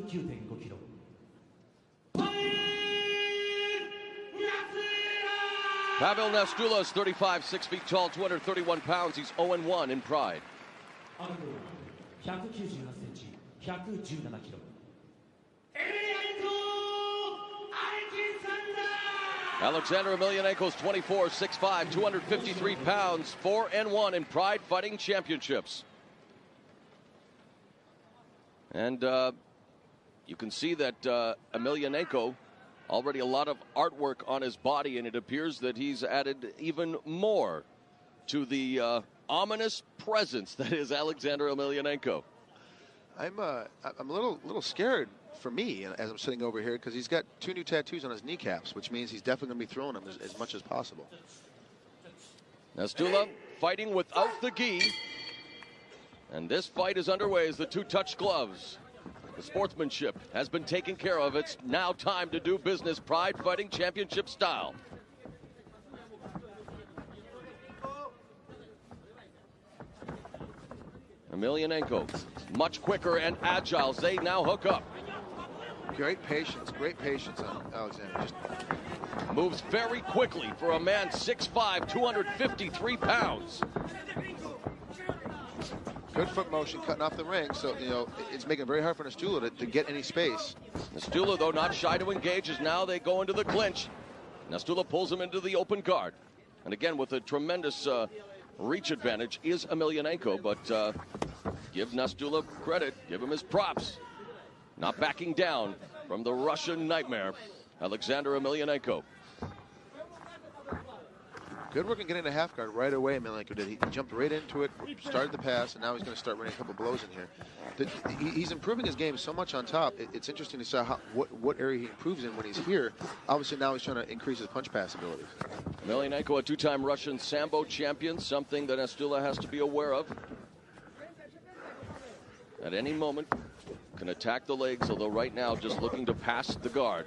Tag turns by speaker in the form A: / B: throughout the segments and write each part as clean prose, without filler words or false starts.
A: 9.5 キロ。
B: Pawel Nastula is 35, 6 feet tall, 231 pounds. He's 0-1 in Pride.
A: 198センチ、117キロ。
B: Alexander Emelianenko is 24, 6'5", 253 pounds, 4-1 in Pride Fighting Championships. And you can see that Emelianenko, already a lot of artwork on his body, and it appears that he's added even more to the ominous presence that is Alexander Emelianenko.
C: I'm a little scared for me as I'm sitting over here because he's got 2 new tattoos on his kneecaps, which means he's definitely going to be throwing them as much as possible.
B: Nastula fighting without the gi. And this fight is underway as the two touch gloves. The sportsmanship has been taken care of. It's now time to do business Pride Fighting Championship style. Emelianenko much quicker and agile as they now hook up.
C: Great patience on Alexander. Just
B: moves very quickly for a man 6'5", 253 pounds.
C: Good foot motion cutting off the ring, so it's making it very hard for Nastula to get any space.
B: Nastula, though, not shy to engage as now they go into the clinch. Nastula pulls him into the open guard. And again, with a tremendous reach advantage is Emelianenko, but give Nastula credit, give him his props. Not backing down from the Russian nightmare, Alexander Emelianenko.
C: Good work in getting a half guard right away, Emelianenko did. He jumped right into it, started the pass, and now he's going to start running a couple blows in here. He's improving his game so much on top. It's interesting to see what area he improves in when he's here. Obviously, now he's trying to increase his punch pass abilities.
B: Emelianenko, a 2-time Russian Sambo champion, something that Nastula has to be aware of. At any moment, can attack the legs, although right now just looking to pass the guard.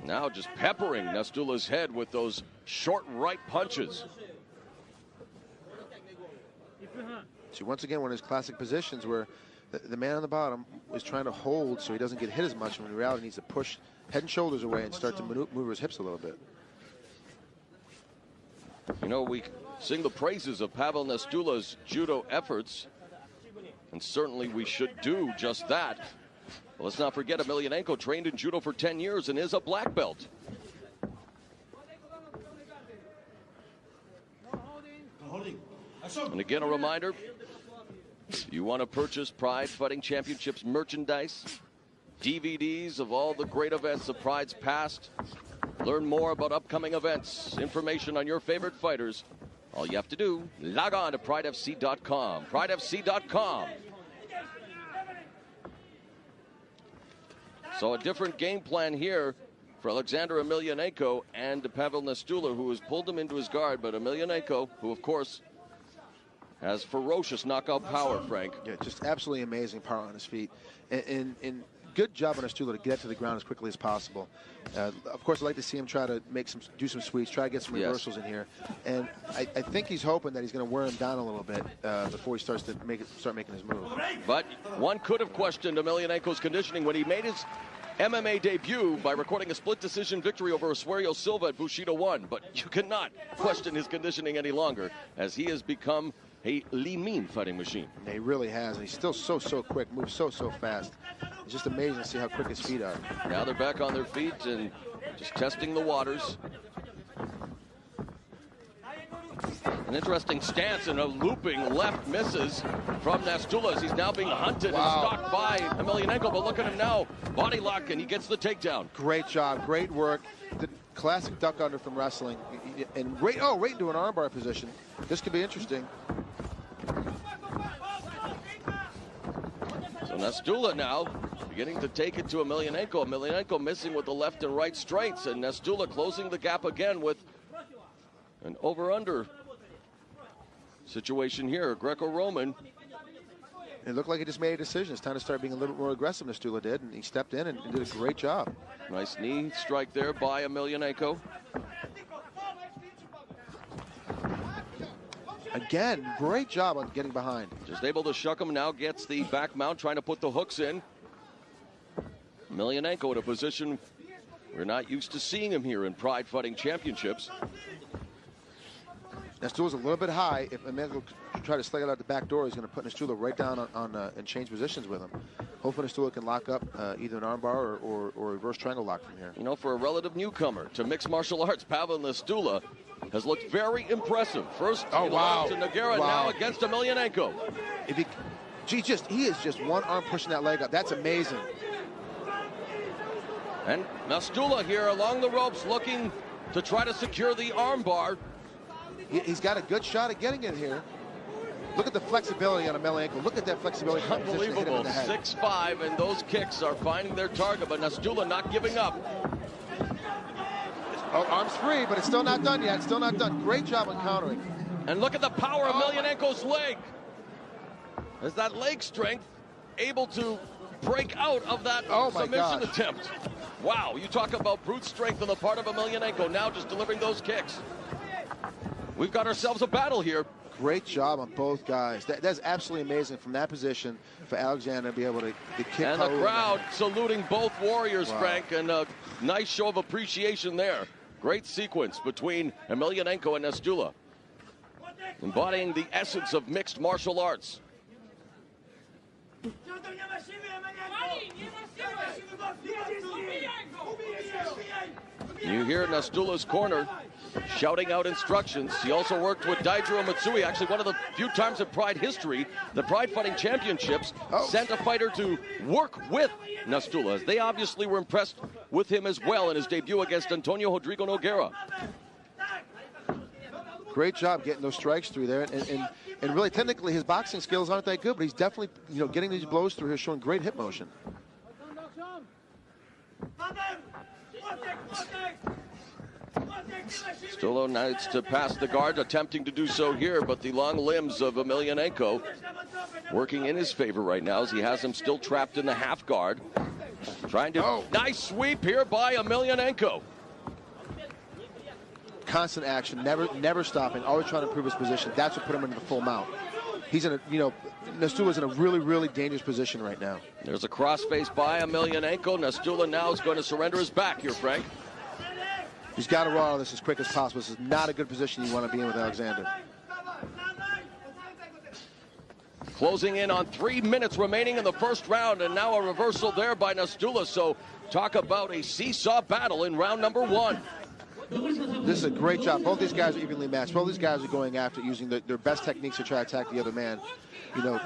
B: Now just peppering Nastula's head with those short right punches.
C: See, once again, one of his classic positions where the man on the bottom is trying to hold so he doesn't get hit as much, when in reality he needs to push head and shoulders away and start to maneuver his hips a little bit.
B: You know, we sing the praises of Pawel Nastula's judo efforts, and certainly we should do just that. But let's not forget Emelianenko trained in judo for 10 years and is a black belt. And again, a reminder, you want to purchase Pride Fighting Championships merchandise, DVDs of all the great events of Pride's past, learn more about upcoming events, information on your favorite fighters. All you have to do, log on to pridefc.com. Pridefc.com. So a different game plan here for Alexander Emelianenko and Pawel Nastula, who has pulled him into his guard. But Emelianenko, who of course has ferocious knockout power, Frank.
C: Yeah, just absolutely amazing power on his feet. And good job on Nastula to get to the ground as quickly as possible. Of course, I'd like to see him try to do some sweeps, try to get some reversals in here. And I think he's hoping that he's going to wear him down a little bit before he starts to start making his move.
B: But one could have questioned Emelianenko's conditioning when he made his MMA debut by recording a split decision victory over Asuero Silva at Bushido 1. But you cannot question his conditioning any longer, as he has become a lean fighting machine.
C: Yeah, he really has, and he's still so quick, moves so fast. It's just amazing to see how quick his feet are.
B: Now they're back on their feet and just testing the waters. An interesting stance, and a looping left misses from Nastula as he's now being hunted and stalked by Emelianenko. But look at him now, body lock, and he gets the takedown.
C: Great job, great work. The classic duck under from wrestling, and right into an armbar position. This could be interesting.
B: So Nastula now beginning to take it to Emelianenko. Emelianenko missing with the left and right straights, and Nastula closing the gap again with an over-under situation here. Greco-Roman.
C: It looked like he just made a decision. It's time to start being a little bit more aggressive, Nastula did, and he stepped in and did a great job.
B: Nice knee strike there by Emelianenko.
C: Again, great job on getting behind.
B: Just able to shuck him, now gets the back mount, trying to put the hooks in. Emelianenko in a position we're not used to seeing him here in Pride Fighting Championships.
C: Nastula's a little bit high. If Emelianenko try to slide it out the back door, he's going to put Nastula right down and change positions with him. Hopefully Nastula can lock up either an armbar or a reverse triangle lock from here.
B: You know, for a relative newcomer to mixed martial arts, Pawel Nastula has looked very impressive. First to Nogueira, now against Emelianenko.
C: If he is just one arm pushing that leg up. That's amazing.
B: And Nastula here along the ropes looking to try to secure the armbar.
C: He's got a good shot at getting in here. Look at the flexibility on Emelianenko. Look at that flexibility.
B: Unbelievable. 6'5", and those kicks are finding their target, but Nastula not giving up.
C: Oh, arms free, but it's still not done yet. Still not done. Great job on countering.
B: And look at the power of Emelianenko's leg. Is that leg strength able to break out of that submission attempt? Wow, you talk about brute strength on the part of Emelianenko, now just delivering those kicks. We've got ourselves a battle here.
C: Great job on both guys. That's absolutely amazing from that position for Alexander to be able to kick.
B: And the crowd saluting both warriors, Frank, and a nice show of appreciation there. Great sequence between Emelianenko and Nastula, embodying the essence of mixed martial arts. You hear Nastula's corner shouting out instructions. He also worked with Daijiro Matsui, actually one of the few times in Pride history, the Pride Fighting Championships sent a fighter to work with Nastula, as they obviously were impressed with him as well in his debut against Antonio Rodrigo Nogueira.
C: Great job getting those strikes through there, and really technically his boxing skills aren't that good, but he's definitely getting these blows through here, showing great hip motion.
B: Nastula needs to pass the guard, attempting to do so here, but the long limbs of Emelianenko working in his favor right now, as he has him still trapped in the half guard. Trying to nice sweep here by Emelianenko.
C: Constant action, never stopping, always trying to improve his position. That's what put him into the full mount. He's in a, Nastula's in a really, really dangerous position right now.
B: There's a crossface by Emelianenko. Nastula now is going to surrender his back here, Frank.
C: He's got to roll out of this as quick as possible. This is not a good position you want to be in with Alexander.
B: Closing in on 3 minutes remaining in the first round, and now a reversal there by Nastula. So talk about a seesaw battle in round number 1.
C: This is a great job. Both these guys are evenly matched. Both these guys are going after using their best techniques to try to attack the other man.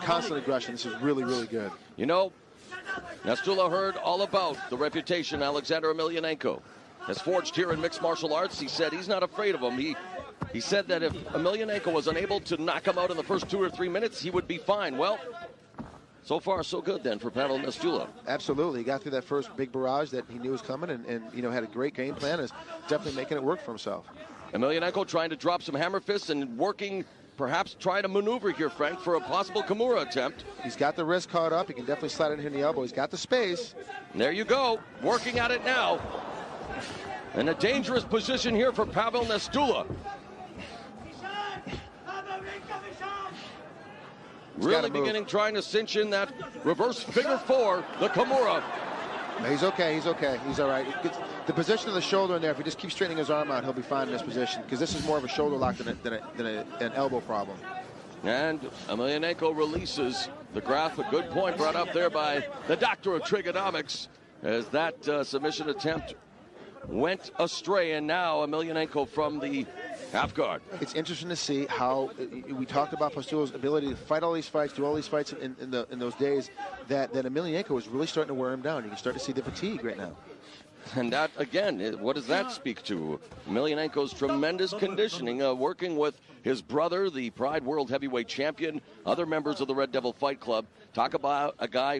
C: Constant aggression. This is really, really good.
B: Nastula heard all about the reputation Alexander Emelianenko has forged here in mixed martial arts. He said he's not afraid of him. He said that if Emelianenko was unable to knock him out in the first 2 or 3 minutes, he would be fine. Well, so far so good then for Pawel Nastula.
C: Absolutely. He got through that first big barrage that he knew was coming and had a great game plan, and is definitely making it work for himself.
B: Emelianenko trying to drop some hammer fists and working, perhaps trying to maneuver here, Frank, for a possible Kimura attempt.
C: He's got the wrist caught up. He can definitely slide in here in the elbow. He's got the space.
B: And there you go. Working at it now. In a dangerous position here for Pawel Nastula. Really beginning trying to cinch in that reverse figure 4, the Kimura.
C: He's okay, he's all right. The position of the shoulder in there, if he just keeps straightening his arm out, he'll be fine in this position, because this is more of a shoulder lock than an elbow problem.
B: And Emelianenko releases the graph. A good point brought up there by the doctor of trigonomics, as that submission attempt went astray, and now Emelianenko from the half guard.
C: It's interesting to see how we talked about Nastula's ability to fight all these fights, do all these fights in those days, that Emelianenko was really starting to wear him down. You can start to see the fatigue right now.
B: And that, again, what does that speak to? Emelianenko's tremendous conditioning, working with his brother, the Pride World Heavyweight Champion, other members of the Red Devil Fight Club. Talk about a guy who